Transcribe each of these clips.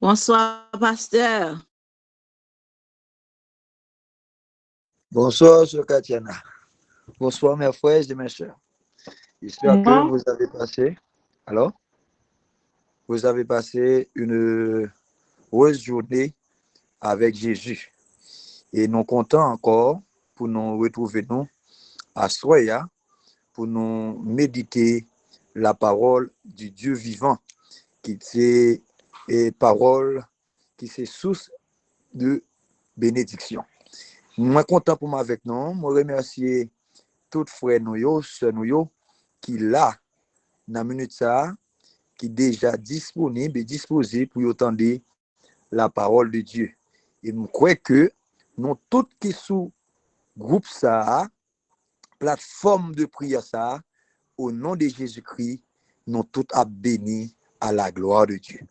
Bonsoir, pasteur. Bonsoir, Sœur Katiana. Bonsoir, mes frères et mes sœurs. J'espère que vous avez passé, vous avez passé une heureuse journée avec Jésus. Et nous comptons encore pour nous retrouver nous à Soya, pour nous méditer la parole du Dieu vivant, qui est parole, qui est source de bénédiction. Moi, content pour moi avec nous. Je remercie tout frère nous, sœur nous, qui là, dans la minute ça, qui est déjà disponible et disposé pour entendre la parole de Dieu. Et je crois que nous tous qui sous groupe ça, plateforme de prière ça, au nom de Jésus-Christ, nous tous à béni à la gloire de Dieu.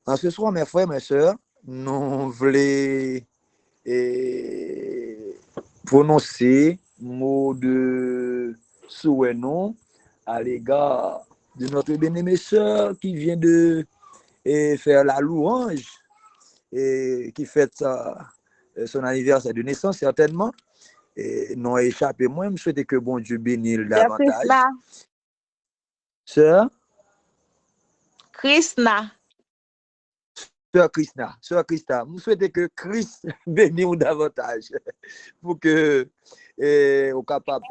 En ce soir, mes frères, mes sœurs, nous voulons prononcer mot de souhait non à l'égard de notre bien-aimée sœur qui vient de faire la louange et qui fête son anniversaire de naissance certainement. Et non échappé moi, je souhaite que bon Dieu bénisse davantage. Sœur Krishna. Sœur Krishna, je souhaite que Christ bénisse davantage pour que au capable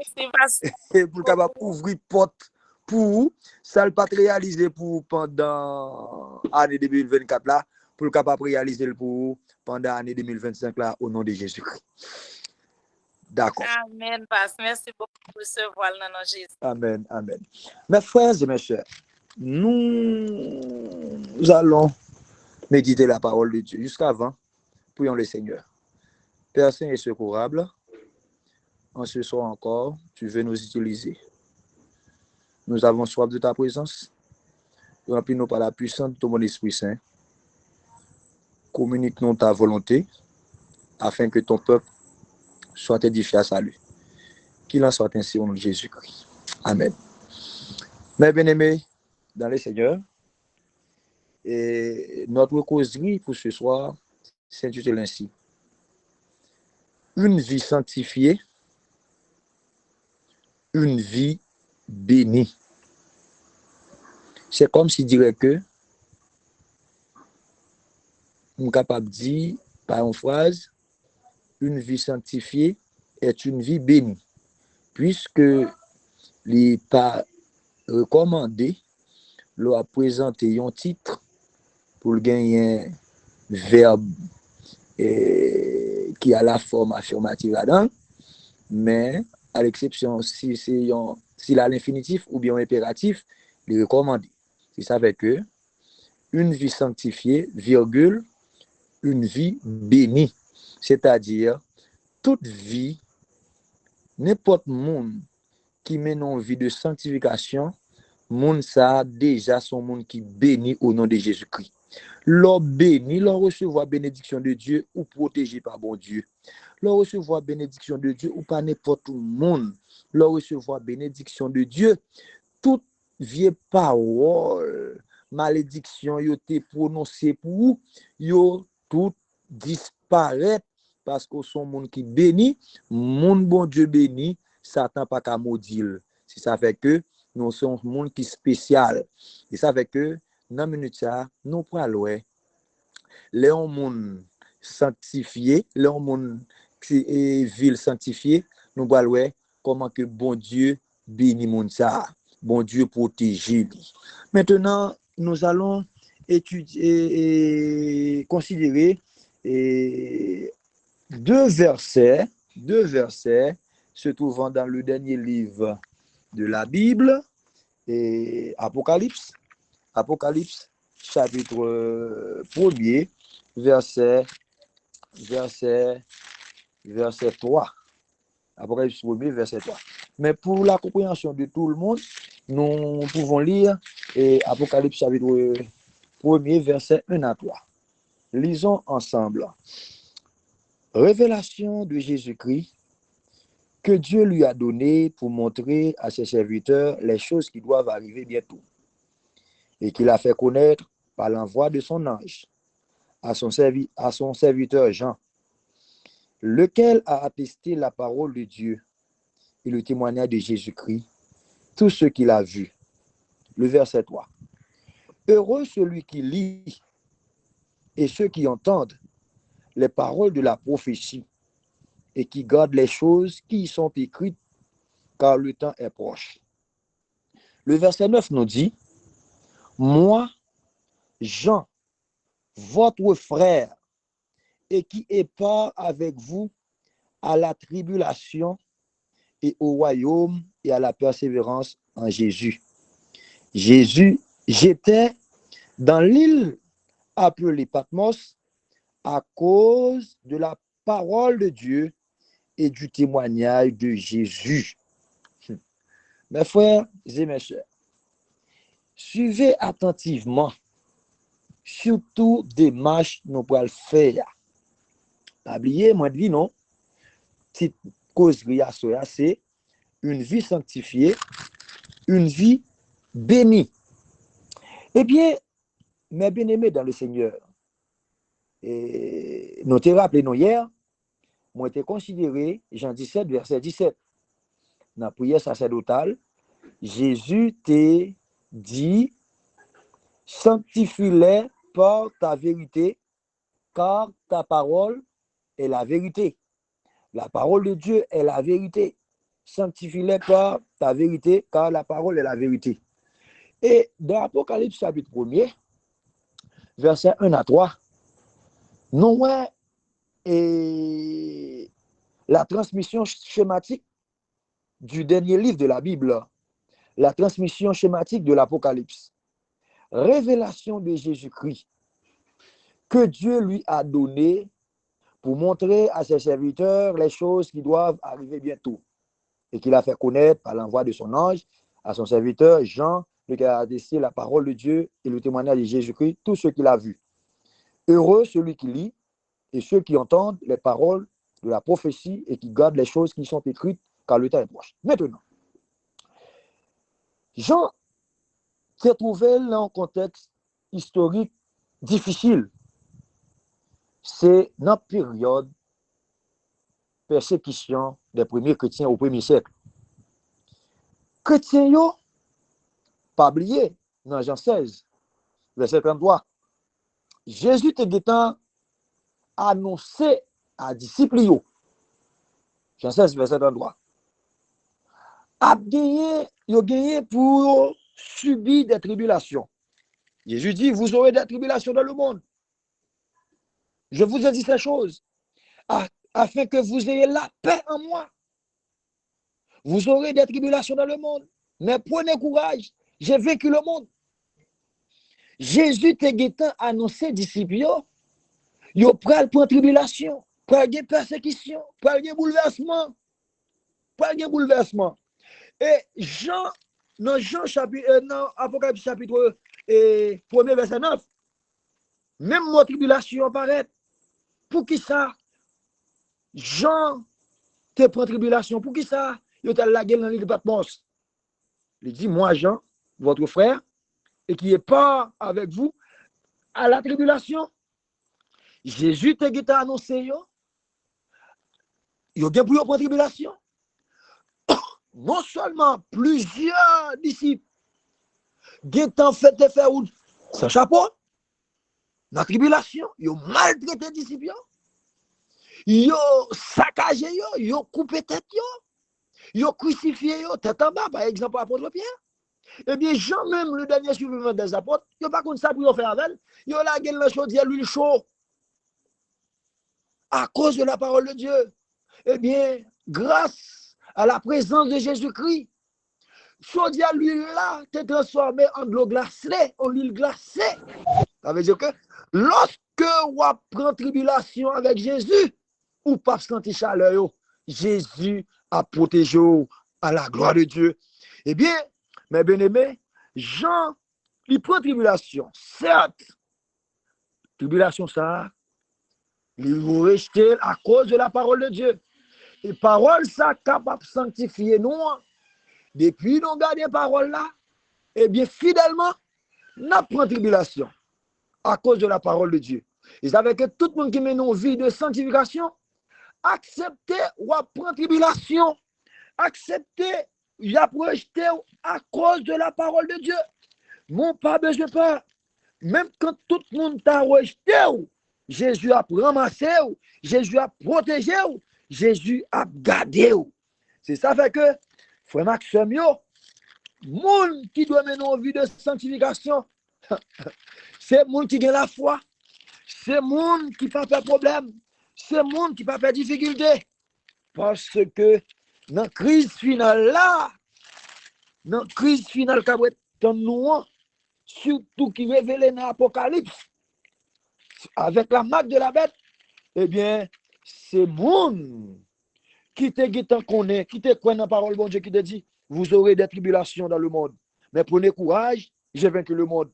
pour capable ouvrir porte pour ça le pas réaliser pour pendant année 2024 là, pour capable réaliser pour pendant année 2025 là au nom de Jésus-Christ. D'accord. Amen, pasteur. Merci beaucoup pour ce voile dans nos Jésus. Amen, amen. Mes frères et mes sœurs, nous allons méditer la parole de Dieu. Jusqu'avant, prions le Seigneur. Père Saint et secourable, en ce soir encore, tu veux nous utiliser. Nous avons soif de ta présence. Remplis-nous par la puissance de ton Esprit Saint. Communique-nous ta volonté afin que ton peuple soit édifié à salut. Qu'il en soit ainsi au nom de Jésus-Christ. Amen. Mes bien-aimés, dans le Seigneur, et notre causerie pour ce soir s'intitule ainsi: une vie sanctifiée, une vie bénie. C'est comme si dirait que on est capable de dire par une phrase, une vie sanctifiée est une vie bénie, puisque les pas recommandé, l'on a présenté un titre pour gagner un verbe qui a la forme affirmative là-dedans, mais à l'exception si à l'infinitif ou bien impératif, il est recommandé. C'est ça fait que une vie sanctifiée, virgule, une vie bénie. C'est-à-dire, toute vie, n'importe monde qui mène une vie de sanctification, monde ça déjà son monde qui bénit au nom de Jésus-Christ. L'on bénit, l'on recevoir bénédiction de Dieu ou protégé par bon Dieu. L'on recevoir bénédiction de Dieu ou pas n'importe où monde. L'on recevoir bénédiction de Dieu, toute vieille parole, malédiction yo te prononcé pour yo tout disparaît parce que son monde qui bénit, mon bon Dieu bénit, Satan pas qu'à maudire. C'est ça fait que nous sommes un monde qui spécial. Et ça fait que dans minute ça, nous prenons les monde sanctifié, les monde qui ville sanctifiée, nous prenons comment que bon Dieu bénit monde ça, bon Dieu protège lui. Maintenant, nous allons étudier et considérer deux versets se trouvant dans le dernier livre de la Bible, et Apocalypse chapitre 1er, verset 3. Apocalypse 1er, verset 3. Mais pour la compréhension de tout le monde, nous pouvons lire Apocalypse chapitre 1er, verset 1 à 3. Lisons ensemble. Révélation de Jésus-Christ que Dieu lui a donné pour montrer à ses serviteurs les choses qui doivent arriver bientôt et qu'il a fait connaître par l'envoi de son ange à son serviteur Jean, lequel a attesté la parole de Dieu et le témoignage de Jésus-Christ, tout ce qu'il a vu. Le verset 3. Heureux celui qui lit et ceux qui entendent les paroles de la prophétie et qui gardent les choses qui y sont écrites, car le temps est proche. Le verset 9 nous dit, moi, Jean, votre frère, et qui est part avec vous à la tribulation et au royaume et à la persévérance en Jésus. J'étais dans l'île appelée Patmos à cause de la parole de Dieu et du témoignage de Jésus. Mes frères et mes sœurs, suivez attentivement, surtout des marches nous pourrons le faire. Pas oublier, moi de vie, non? Petite causerie à cela, c'est une vie sanctifiée, une vie bénie. Eh bien, mes bien-aimés dans le Seigneur, et nous te rappelé hier, moi été considéré, Jean 17, verset 17. Dans la prière sacerdotale, Jésus t'a dit, sanctifie-les par ta vérité, car ta parole est la vérité. La parole de Dieu est la vérité. Sanctifie-les par ta vérité, car la parole est la vérité. Et dans Apocalypse chapitre 1er, verset 1 à 3, nous voyons la transmission schématique du dernier livre de la Bible, la transmission schématique de l'Apocalypse. Révélation de Jésus-Christ que Dieu lui a donné pour montrer à ses serviteurs les choses qui doivent arriver bientôt et qu'il a fait connaître par l'envoi de son ange à son serviteur Jean, lequel a attesté la parole de Dieu et le témoignage de Jésus-Christ, tout ce qu'il a vu. Heureux celui qui lit et ceux qui entendent les paroles de la prophétie et qui gardent les choses qui sont écrites, car le temps est proche. Maintenant, Jean s'est trouvé dans un contexte historique difficile. C'est dans la période persécution des premiers chrétiens au 1er siècle. Chrétiens, pas oublié, dans Jean 16, verset 33, Jésus était annoncé à disciples, Jean 16, verset 33, a gagné pour subir des tribulations. Jésus dit, vous aurez des tribulations dans le monde. Je vous ai dit ces choses, afin que vous ayez la paix en moi. Vous aurez des tribulations dans le monde, mais prenez courage, j'ai vaincu le monde. Jésus t'a annoncé disciples, yo pral pour tribulation, pral gen persécution, pral gen bouleversement. Et Jean, dans Apocalypse chapitre 1er verset 9, même mot tribulation apparaît. Pour qui ça? Jean te prend tribulation. Pour qui ça? Il a la gueule dans l'île de Patmos. Il dit, moi Jean, votre frère, et qui est pas avec vous à la tribulation. Jésus te annoncé, il a bien pour prendre tribulation. Non seulement plusieurs disciples, ont fait te faire sans chapeau, dans la tribulation, ils ont maltraité les disciples, ils ont saccagé, ils ont coupé tête, ils ont crucifié, tête en bas, par exemple, l'apôtre Pierre. Eh bien, Jean, même le dernier survivant des apôtres, il n'y a pas comme ça pour faire avec, il y a la gueule dans la chaudière, l'huile chaud, à cause de la parole de Dieu. Eh bien, grâce à la présence de Jésus-Christ, chaudière, l'huile là, t'es transformé en de l'eau glacée, en l'huile glacée. Ça veut dire que lorsque on prend tribulation avec Jésus, ou pas sentir chaleur, Jésus a protégé à la gloire de Dieu. Eh bien, mes bien-aimés, Jean, il prend tribulation. Certes, tribulation ça, il vous rejeter à cause de la parole de Dieu. Et parole ça capable de sanctifier nous. Depuis nous gardons parole là, eh bien, fidèlement, nous prenons tribulation à cause de la parole de Dieu. Et savez que tout le monde qui mène une vie de sanctification, acceptez ou prendre tribulation, acceptez, il a rejeté à cause de la parole de Dieu. Mon pas besoin pas. Même quand tout le monde t'a rejeté, Jésus a ramassé, Jésus a protégé, Jésus a gardé. C'est ça fait que, frère Maxime, monde qui doit mener une vie de sanctification, c'est monde qui a la foi, c'est monde qui n'a pas de problème, c'est monde qui n'a pas de difficulté. Parce que dans la crise finale là, dans la crise finale qu'a nous, surtout qui révèle dans l'Apocalypse, avec la marque de la bête, eh bien, c'est monde qui te connaît, qui te croit dans la parole de Dieu, qui te dit, vous aurez des tribulations dans le monde. Mais prenez courage, j'ai vaincu le monde.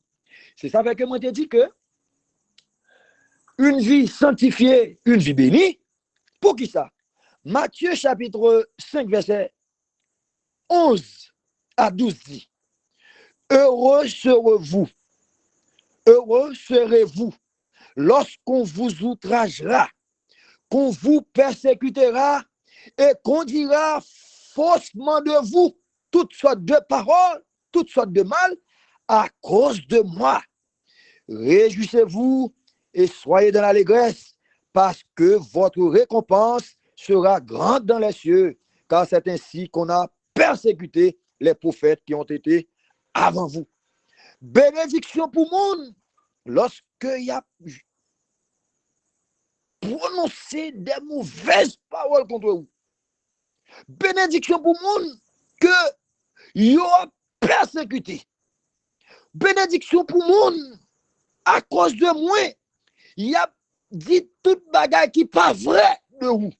C'est ça fait que moi te dis que une vie sanctifiée, une vie bénie, pour qui ça? Matthieu chapitre 5, verset 11 à 12 dit, heureux serez-vous lorsqu'on vous outragera, qu'on vous persécutera et qu'on dira faussement de vous toutes sortes de paroles, toutes sortes de mal à cause de moi. Réjouissez-vous et soyez dans l'allégresse parce que votre récompense sera grande dans les cieux, car c'est ainsi qu'on a persécuté les prophètes qui ont été avant vous. Bénédiction pour monde lorsque il y a prononcé des mauvaises paroles contre vous. Bénédiction pour monde que il a persécuté. Bénédiction pour monde à cause de moi, il a dit toute bagaille qui pas vrai de vous.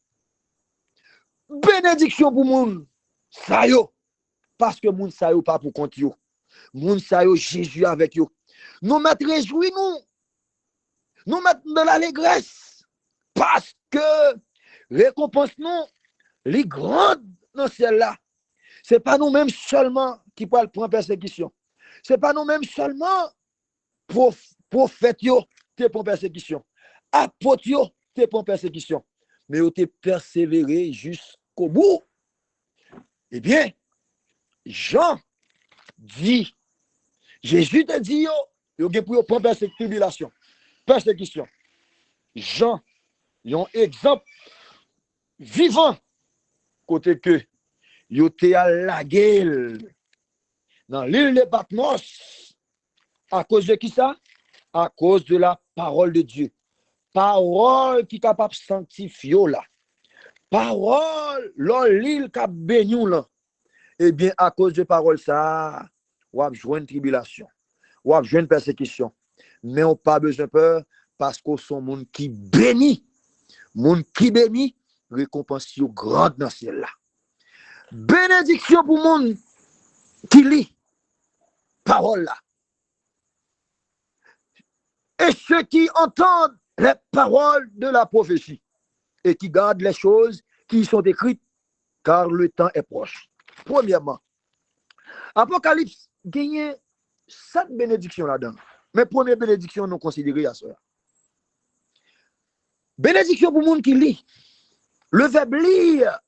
Bénédiction pour monde ça yo, parce que monde ça yo pas pour compte yo. Monde ça yo Jésus avec yo. Nous mettre réjouis nous mettre dans l'allégresse parce que récompense nous les grandes dans celle-là. C'est pas nous-mêmes seulement qui pourront prendre persécution. C'est pas nous-mêmes seulement prophètes yo te prend persécution. Apôtres yo te prend persécution. Mais yo te persévéré jusqu'au bout. Eh bien, Jean dit, Jésus te dit yo pour prendre tribulation, persécution. Jean, un exemple vivant côté que yo te à la guerre dans l'île de Patmos à cause de qui ça? À cause de la parole de Dieu. Parole qui est capable de sanctifier là. Parole l'île qui a béni là. Eh bien à cause de parole ça, on a besoin de tribulation. On a besoin de persécution. Mais on n'a pas besoin de peur parce qu'on sont monde qui bénit. Monde qui bénit, récompense grande dans ciel là. Bénédiction pour monde qui lit parole là. Et ceux qui entendent les paroles de la prophétie et qui gardent les choses qui sont écrites, car le temps est proche. Premièrement, Apocalypse gagne 7 bénédictions là-dedans. Mais première bénédiction, nous considérons à cela. Bénédiction pour le monde qui lit. Le verbe lire,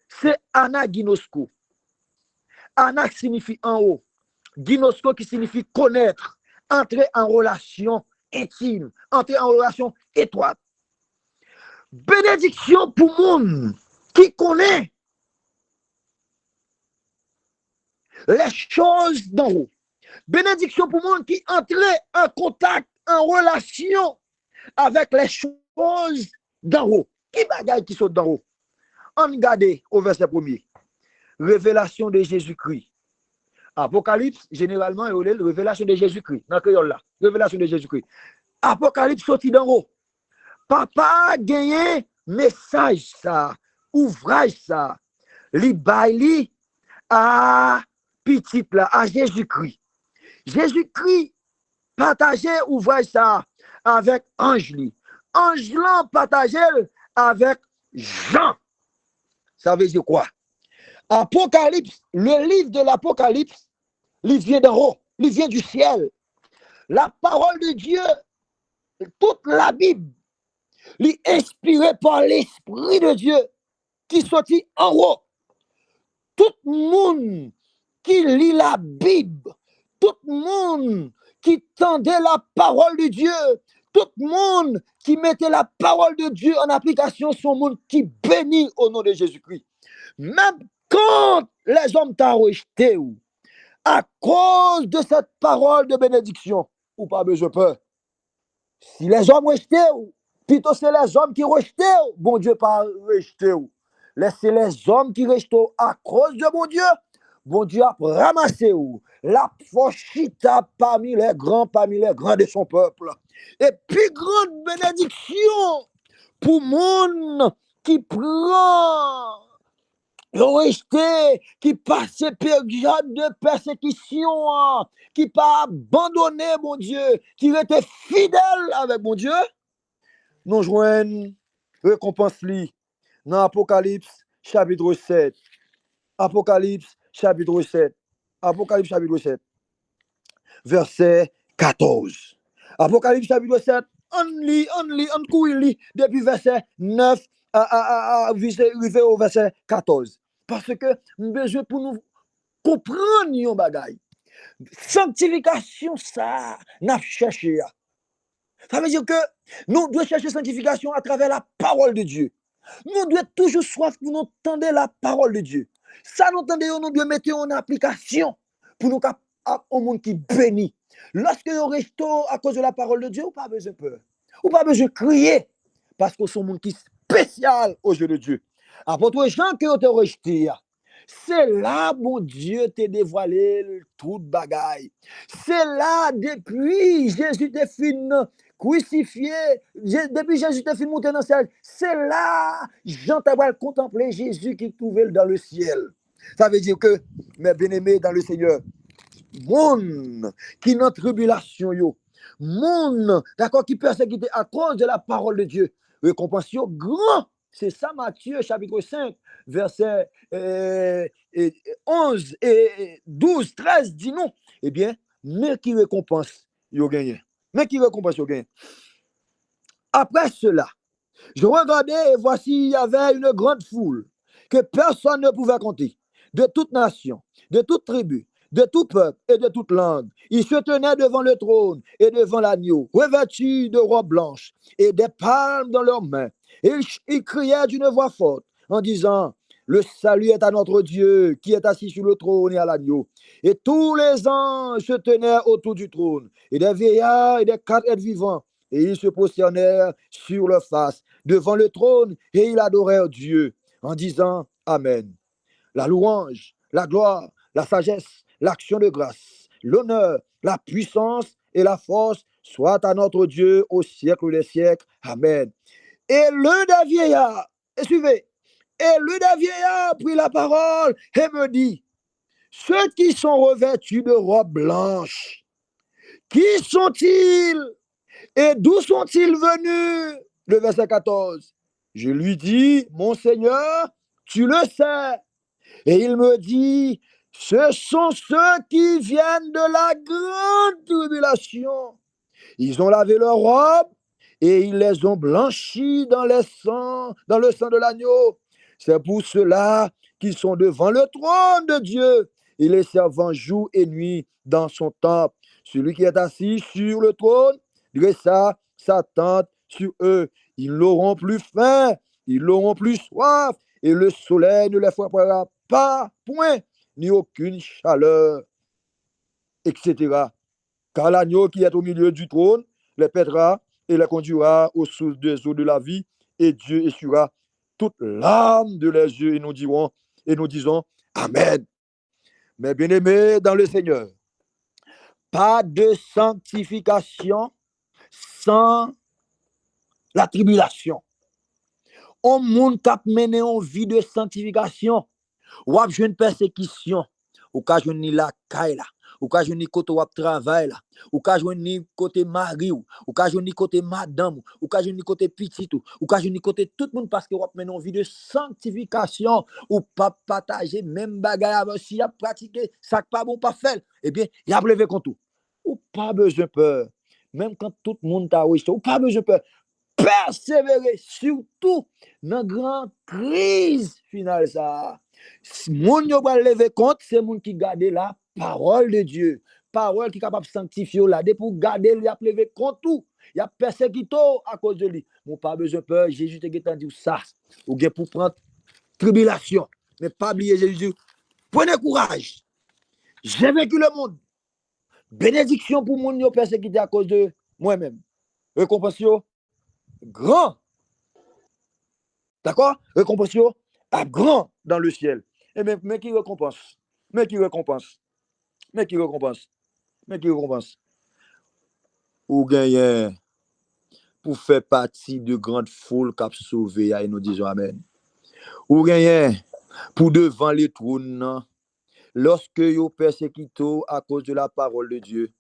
c'est anaginosko. Anak signifie en haut. Ginosko qui signifie connaître, entrer en relation intime, entrer en relation étroite. Bénédiction pour le monde qui connaît les choses d'en haut. Bénédiction pour le monde qui entre en contact, en relation avec les choses d'en haut. Qui bagaille qui saute d'en haut? On regarde au verset 1er. Révélation de Jésus-Christ. Apocalypse, généralement, il y a révélation de Jésus-Christ. Dans le là, révélation de Jésus-Christ. Apocalypse sorti d'en haut. Papa a gagné message ça, ouvrage ça. li bay li à petit là, à Jésus-Christ. Jésus-Christ partageait ouvrage ça avec Ange li. Ange là partageait avec Jean. Ça veut dire quoi? Apocalypse, le livre de l'Apocalypse, il vient d'en haut, il vient du ciel. La parole de Dieu, toute la Bible, est inspirée par l'Esprit de Dieu qui sortit en haut. Tout le monde qui lit la Bible, tout le monde qui tendait la parole de Dieu, tout le monde qui mettait la parole de Dieu en application, son monde qui bénit au nom de Jésus-Christ. Même quand les hommes t'ont rejeté, à cause de cette parole de bénédiction, ou pas besoin de peur. Si les hommes rejetaient, plutôt c'est les hommes qui rejetaient, bon Dieu pas rejeté. Laissez les hommes qui restent à cause de bon Dieu a ramassé la fochita parmi les grands de son peuple. Et puis grande bénédiction pour monde qui prend le rejeté, qui passe période de persécution, qui pas abandonné mon Dieu, qui était fidèle avec mon Dieu, nous joignons récompense li dans Apocalypse chapitre 7. Apocalypse chapitre 7. Apocalypse chapitre 7. Verset 14. Apocalypse chapitre 7. On couille depuis verset 9 à au verset 14. Parce que nous besoin pour nous comprendre yon bagay. Sanctification, ça, n'a cherché. Ça veut dire que nous devons chercher sanctification à travers la parole de Dieu. Nous devons toujours soif pour nous entendre la parole de Dieu. Ça, nous entendons, nous devons mettre en application pour nous au monde qui bénit. Lorsque nous restons à cause de la parole de Dieu, ou pas besoin de peur. Ou pas besoin de crier. Parce que c'est un monde qui est spécial aux yeux de Dieu. Apôtre Jean qui ont rejeté, c'est là, mon Dieu, t'a dévoilé toute bagaille. C'est là, depuis Jésus te fin crucifié, depuis Jésus te fin monté dans le ciel, c'est là, Jean t'a contemplé Jésus qui trouvait dans le ciel. Ça veut dire que, mes bien-aimés dans le Seigneur, monde qui dans tribulation, monde, d'accord, qui persécuté à cause de la parole de Dieu, récompense grand. C'est ça, Matthieu, chapitre 5, verset 11 et 12, 13, dit non. Eh bien, mais qui récompense, il gagné. Mais qui récompense, il gagné. Après cela, je regardais et voici, il y avait une grande foule que personne ne pouvait compter, de toute nation, de toute tribu, de tout peuple et de toute langue. Ils se tenaient devant le trône et devant l'agneau, revêtus de robes blanches et des palmes dans leurs mains. Et ils criaient d'une voix forte en disant, le salut est à notre Dieu qui est assis sur le trône et à l'agneau. Et tous les anges se tenaient autour du trône, et des vieillards et des 4 êtres vivants, et ils se prosternèrent sur leur face devant le trône, et ils adorèrent Dieu en disant Amen. La louange, la gloire, la sagesse, l'action de grâce, l'honneur, la puissance et la force soient à notre Dieu au siècle des siècles. Amen. Et l'un des vieillards, suivez, et l'un des vieillards prit la parole et me dit, ceux qui sont revêtus de robes blanches, qui sont-ils et d'où sont-ils venus? Le verset 14. Je lui dis, mon Seigneur, tu le sais. Et il me dit, ce sont ceux qui viennent de la grande tribulation. Ils ont lavé leurs robes et ils les ont blanchis dans le sang de l'agneau. C'est pour cela qu'ils sont devant le trône de Dieu et les servant jour et nuit dans son temple. Celui qui est assis sur le trône dressa sa tente sur eux. Ils n'auront plus faim, ils n'auront plus soif et le soleil ne les frappera pas, point, ni aucune chaleur, etc. Car l'agneau qui est au milieu du trône les pètera et les conduira aux sources des eaux de la vie, et Dieu essuiera toute larme de leurs yeux, et nous disons Amen. Mes bien-aimés dans le Seigneur, pas de sanctification sans la tribulation. On monde qui a mené une vie de sanctification, Ou a une persécution, ou ka jouni la caille là, ou ka jouni côté ou travail là, ou ka jouni côté mari ou ka jouni côté madame, ou ka jouni côté petit ou ka jouni côté tout le monde parce que ou a mené une vie de sanctification ou pas partager même bagaille avec si a pratiqué ça pas bon pas fait, eh bien, il a levé contre tout. Ou pas besoin peur. Même quand tout le monde t'a rejeté, ou pas besoin peur. Persévérer surtout dans grande crise finale ça. Moun yo va lever compte, c'est moun qui garde la parole de Dieu. Parole qui est capable de sanctifier là. Dès pour garder, il a levé compte tout. Il a persécuté à cause de lui. Mon pas besoin de peur. Jésus t'a dit ça. Ou bien pour prendre tribulation. Mais pas oublier Jésus. Prenez courage. J'ai vécu le monde. Bénédiction pour moun yo persécuté à cause de moi-même. Récompense grand. D'accord? Récompense à grand dans le ciel. Et mais qui récompense? Mais qui récompense? Mais qui récompense? Mais qui récompense? Ou gagnez pour faire partie de grande foule qui a sauvé, et nous disons Amen. Ou gagnez pour devant les trônes, lorsque vous persécuté à cause de la parole de Dieu.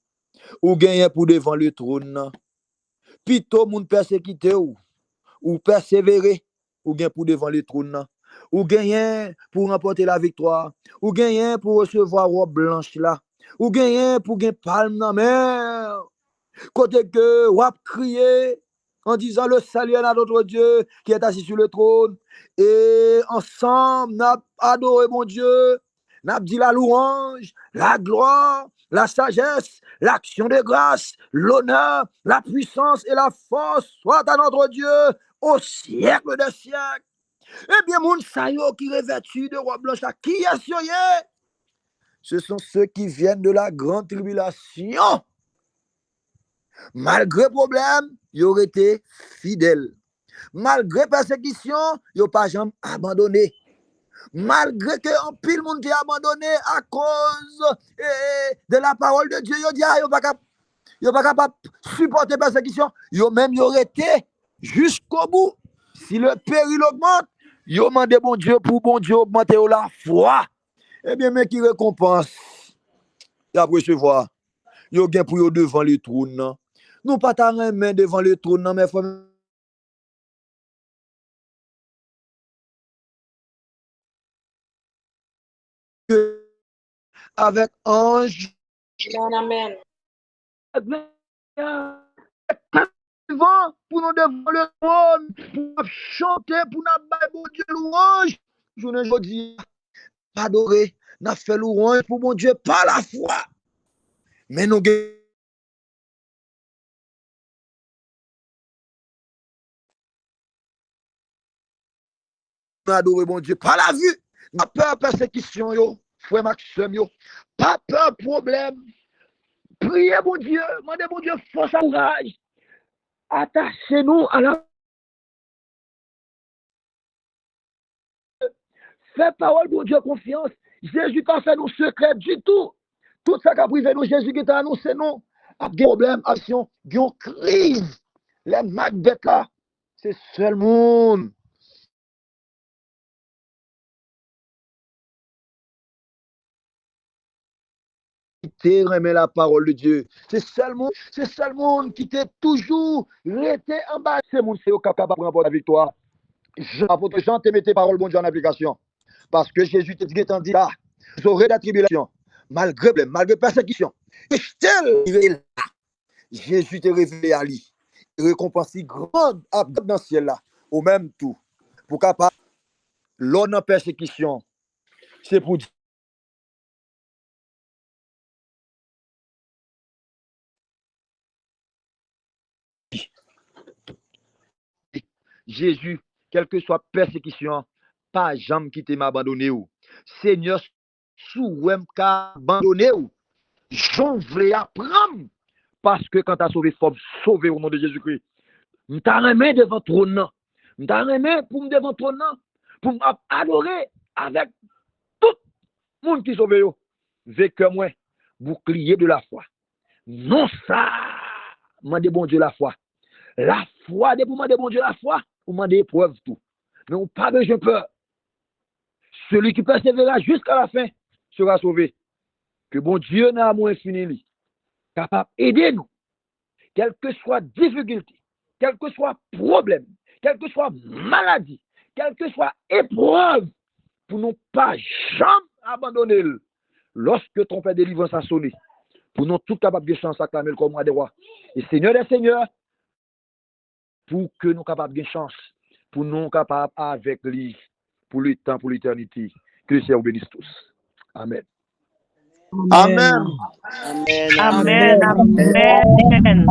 Ou gagnez pour devant le trône, plutôt moun persécuté ou persévérer, ou gagnez pour devant le trône. Ou gagnez pour remporter la victoire, ou gagnez pour recevoir robe blanche là, ou gagnez pour gagner palme dans mer. Côté que ou a crié en disant le salut à notre Dieu qui est assis sur le trône et ensemble n'a adoré mon Dieu, n'a dit la louange, la gloire, la sagesse, l'action de grâce, l'honneur, la puissance et la force soit à notre Dieu au siècle des siècles. Eh bien, moun sayo qui revêtu de robe blanche, qui est sérieux? Ce sont ceux qui viennent de la grande tribulation. Malgré problème, ils auraient été fidèles. Malgré persécution, ils n'ont pas jamais abandonné. Malgré que un pile monde qui a abandonné à cause de la parole de Dieu, ils n'ont pas capable de supporter la persécution. Ils auraient été jusqu'au bout. Si le péril augmente, ils ont demandé bon Dieu pour bon Dieu augmenter la foi. Eh bien, mais qui récompense, ils ont recevoir. Ils ont gain pour eux devant le trône. Nous pas ta main devant le trône, mais faut avec ange. Amen. Pour nous devant le trône, pour chanter, pour nous battre bon Dieu louange. Je ne dis pas adorer, nous fait louange pour mon Dieu par la foi. Mais nous adorer mon Dieu par la vue. N'a peur persécution yo, frère Maxime yo. Pas peur problème. Priez mon Dieu, demandez mon Dieu force à courage. Attachez-nous à la fait parole pour Dieu confiance. Jésus pas fait nous secret du tout. Tout ça qu'a privé nous, Jésus qui t'a annoncé nous. A des problèmes, action, une crise. Les Macbeth là, c'est seul monde. Qui remet la parole de Dieu. C'est seul monde qui t'est toujours resté en bas. C'est monde qui est capable de remporter la victoire. Apôtre Jean, te mettez parole bon Dieu en application. Parce que Jésus te dit là, vous aurez la tribulation, malgré persécution. Et Jésus te révélé à lui. Récompense grande dans le ciel là, au même tout. Pour capable, l'on en persécution, c'est pour dire. Jésus, quelle que soit persécution, pas jamais quitter m'abandonner ou. Seigneur, souhait qu'abandonner ou. J'en voulais apprendre. Parce que quand tu as sauvé, il faut sauver au nom de Jésus-Christ. Je t'ai remis devant ton nom. Je t'ai remis pour me devant ton nom. Pour m'adorer avec tout le monde qui sauve. Vécu moi, bouclier de la foi. Non, ça. Mandez bon Dieu la foi. La foi, dès pour demander bon Dieu la foi, vous demandez épreuve tout. Mais on pas besoin de peur. Celui qui persévérera jusqu'à la fin sera sauvé. Que bon Dieu, dans l'amour infini, capable d'aider nous, quelle que soit difficulté, quel que soit problème, quelle que soit maladie, quelle que soit épreuve, pour nous pas jamais abandonner lorsque ton Père délivrance a sonné, pour nous tout capables de chance acclamer comme roi des rois. Et Seigneur des seigneurs, pour que nous capables de chance, pour nous capables avec lui, pour le temps, pour l'éternité. Que le Seigneur bénisse tous. Amen. Amen. Amen. Amen.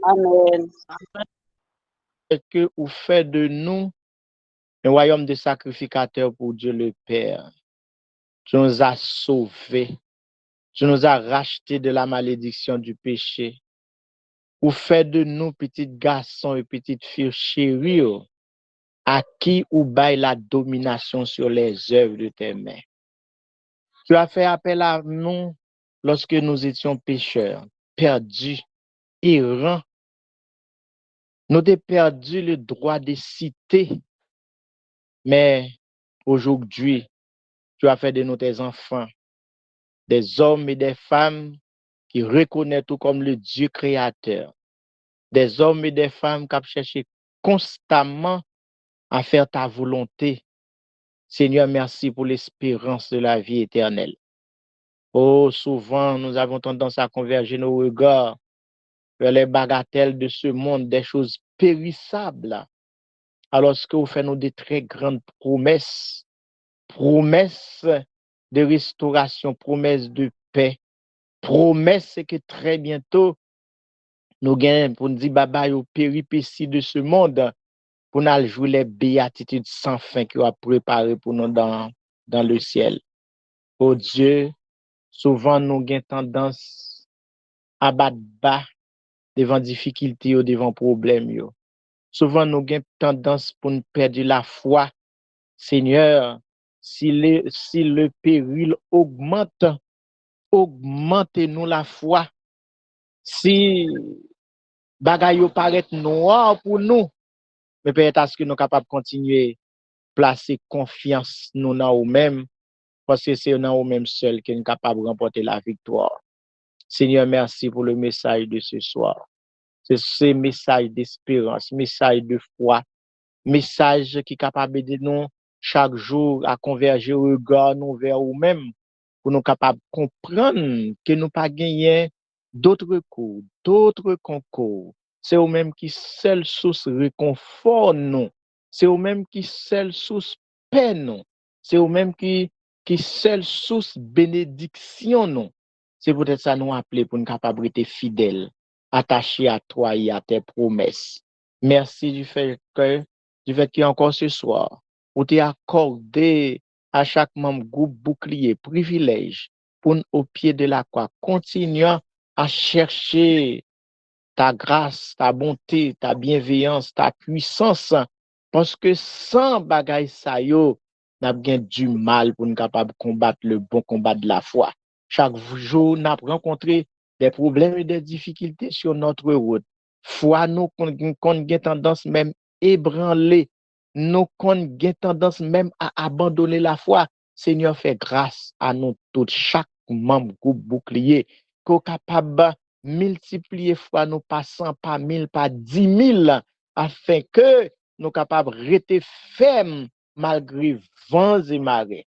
Amen. Que vous faites de nous un royaume de sacrificateurs pour Dieu le Père. Tu nous as sauvés. Tu nous as rachetés de la malédiction du péché. Vous faites de nous petits garçons et petites filles chéries à qui ou baille la domination sur les œuvres de tes mains. Tu as fait appel à nous lorsque nous étions pécheurs, perdus, errants. Nous avons perdu le droit de citer. Mais aujourd'hui, tu as fait de nous tes enfants, des hommes et des femmes qui reconnaissent tout comme le Dieu créateur. Des hommes et des femmes qui cherchent constamment à faire ta volonté. Seigneur, merci pour l'espérance de la vie éternelle. Oh, souvent, nous avons tendance à converger nos regards vers les bagatelles de ce monde, des choses périssables, alors que vous faites nous des très grandes promesses de restauration, promesses de paix, promesses que très bientôt, nous gagnons pour nous dire bye aux péripéties de ce monde, pour nous jouer les béatitudes sans fin qu'il a préparées pour nous dans le ciel. Oh Dieu, souvent nous avons tendance à battre bas devant difficultés ou devant problèmes. Souvent nous avons tendance pour nous perdre la foi. Seigneur, si le péril augmentez-nous la foi. Si bagaille paraît noir pour nous, mais peut-être est-ce que nous sommes capables de continuer à placer confiance nous dans nous-mêmes, parce que c'est dans nous-mêmes seuls que nous sommes capables de remporter la victoire. Seigneur, merci pour le message de ce soir. C'est ce message d'espérance, message de foi, message qui est capable de nous chaque jour à converger au regard nous vers nous-mêmes, pour nous capables de comprendre que nous pas gagné d'autres cours, d'autres concours. C'est eux-mêmes qui seule source réconfort nous. C'est eux-mêmes qui seule source paix nous. C'est eux-mêmes qui seule source bénédiction nous. C'est peut-être ça nous appeler pour une capacité fidèle, attachée à toi et à tes promesses. Merci du fait que encore ce soir, vous t'es accordé à chaque membre groupe bouclier, privilège, pour au pied de la croix, continuant à chercher ta grâce, ta bonté, ta bienveillance, ta puissance, parce que sans bagay sa yo, n'a bien du mal pour nous capable de combattre le bon combat de la foi. Chaque jour, n'a rencontré des problèmes et des difficultés sur notre route. Foi nous qu'on a tendance même ébranler, nous qu'on a tendance même à abandonner la foi. Seigneur, fait grâce à nous tous, chaque membre groupe bouclier, qu'on capable multiplier fois nous passant par 1000, par 10 000, afin que nous capables de rester fermes malgré vents et marées.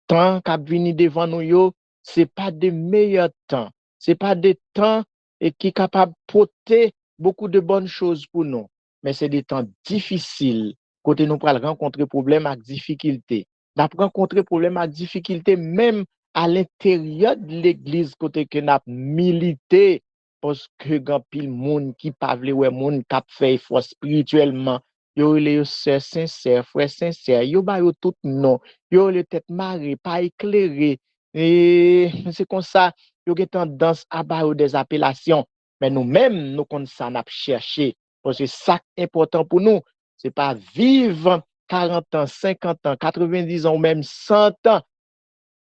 Tant qu'à venir devant nous, c'est pas des meilleurs temps. C'est pas des temps qui sont capables de porter beaucoup de bonnes choses pour nous. Mais c'est des temps difficiles. Côté nous pourrons rencontrer problèmes et difficultés. Nous rencontrer problèmes et difficultés même à l'intérieur de l'église côté que nous milité. Parce que grand pile monde qui parle ouais monde qui fait effort spirituellement, yo les sœurs sincères, frères sincères, yo ba yo tout non, yo les tête marée, pas éclairé. Et c'est comme ça, yo gen tendance à ba yo des appellations, mais nous-mêmes nous comme ça n'a cherché parce que ça important pour nous, c'est pas vivre 40 ans, 50 ans, 90 ans ou même 100 ans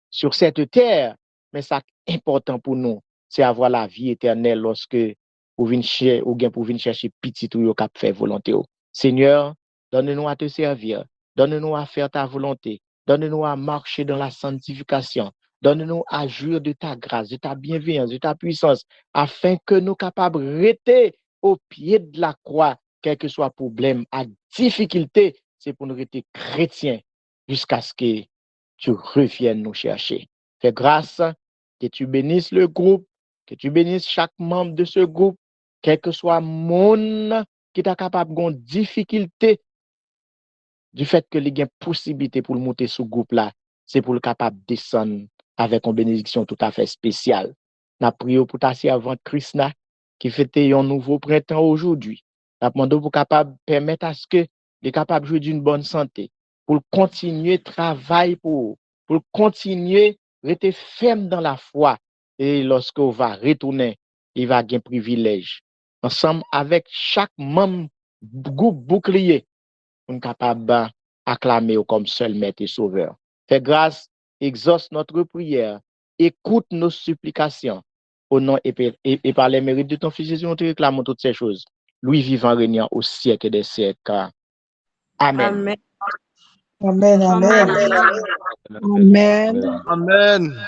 sur cette terre, mais ça important pour nous, c'est avoir la vie éternelle lorsque vous venez chercher petit tout yo cap faire volonté. Seigneur, donne-nous à te servir. Donne-nous à faire ta volonté. Donne-nous à marcher dans la sanctification. Donne-nous à jouir de ta grâce, de ta bienveillance, de ta puissance, afin que nous capables de rester au pied de la croix, quel que soit problème, à difficulté, c'est pour nous rester chrétiens jusqu'à ce que tu reviennes nous chercher. Fais grâce, que tu bénisses le groupe, que tu bénisses chaque membre de ce groupe, quel que soit monde qui est capable de difficulté du fait que les possibilité pour le monter sous groupe là, c'est pour le capable de descendre avec une bénédiction tout à fait spéciale. N'a prié pour ta servante Krishna qui fête un nouveau printemps aujourd'hui. N'a demandé pour capable permettre à ce que les capables jouer d'une bonne santé, pour continuer travail pour continuer rester ferme dans la foi et lorsqu'on va retourner, il va gagner privilège ensemble avec chaque membre groupe bouclier pour être capable d'acclamer comme seul maître et sauveur. Fais grâce, exauce notre prière, écoute nos supplications. Au nom et par les mérites de ton Fils Jésus, nous te réclamons toutes ces choses. Lui vivant, régnant au siècle des siècles. Amen. Amen. Amen. Amen. Amen. Amen. Amen.